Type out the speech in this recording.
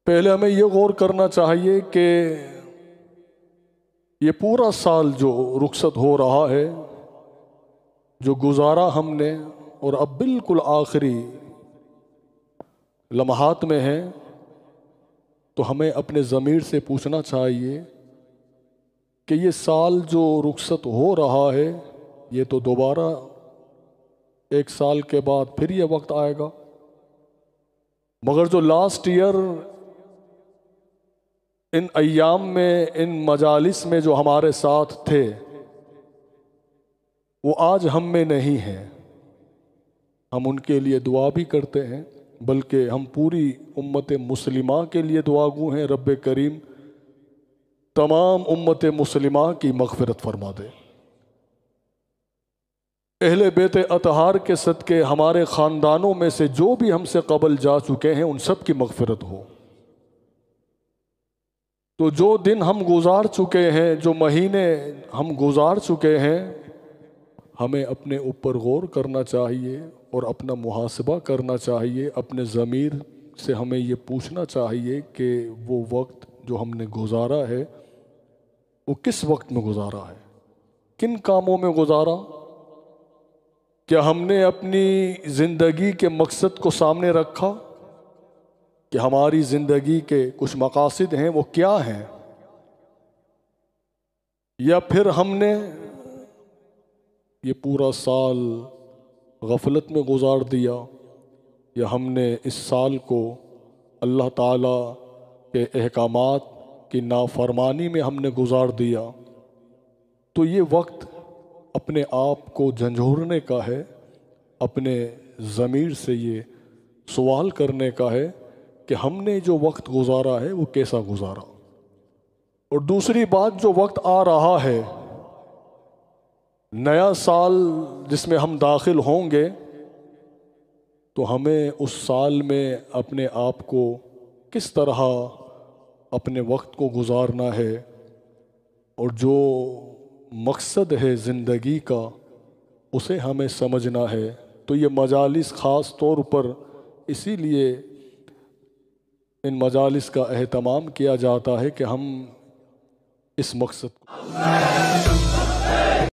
پہلے ہمیں یہ غور کرنا چاہیے کہ یہ پورا سال جو رخصت ہو رہا ہے، جو گزارا ہم نے اور اب بالکل آخری لمحات میں ہیں، تو ہمیں اپنے ضمیر سے پوچھنا چاہیے کہ یہ سال جو رخصت ہو رہا ہے، یہ تو دوبارہ ایک سال کے بعد پھر یہ وقت آئے گا، مگر جو لاسٹ ایئر ان ایام میں، ان مجالس میں جو ہمارے ساتھ تھے، وہ آج ہم میں نہیں ہیں۔ ہم ان کے لیے دعا بھی کرتے ہیں، بلکہ ہم پوری امت مسلمہ کے لیے دعا گو ہیں، رب کریم تمام امت مسلمہ کی مغفرت فرما دے۔ اہل بیت اطہار کے صدقے ہمارے خاندانوں میں سے جو بھی ہم سے قبل جا چکے ہیں، ان سب کی مغفرت ہو۔ تو جو دن ہم گزار چکے ہیں، جو مہینے ہم گزار چکے ہیں، ہمیں اپنے اوپر غور کرنا چاہیے اور اپنا محاسبہ کرنا چاہیے۔ اپنے ضمیر سے ہمیں یہ پوچھنا چاہیے کہ وہ وقت جو ہم نے گزارا ہے، وہ کس وقت میں گزارا ہے، کن کاموں میں گزارا؟ کیا ہم نے اپنی زندگی کے مقصد کو سامنے رکھا کہ ہماری زندگی کے کچھ مقاصد ہیں، وہ کیا ہیں؟ یا پھر ہم نے یہ پورا سال غفلت میں گزار دیا، یا ہم نے اس سال کو اللہ تعالیٰ کے احکامات کی نافرمانی میں ہم نے گزار دیا؟ تو یہ وقت اپنے آپ کو جھنجھوڑنے کا ہے، اپنے ضمیر سے یہ سوال کرنے کا ہے کہ ہم نے جو وقت گزارا ہے وہ کیسا گزارا۔ اور دوسری بات، جو وقت آ رہا ہے، نیا سال جس میں ہم داخل ہوں گے، تو ہمیں اس سال میں اپنے آپ کو کس طرح اپنے وقت کو گزارنا ہے، اور جو مقصد ہے زندگی کا اسے ہمیں سمجھنا ہے۔ تو یہ مجالس خاص طور پر اسی لیے ان مجالس کا اہتمام کیا جاتا ہے کہ ہم اس مقصد کو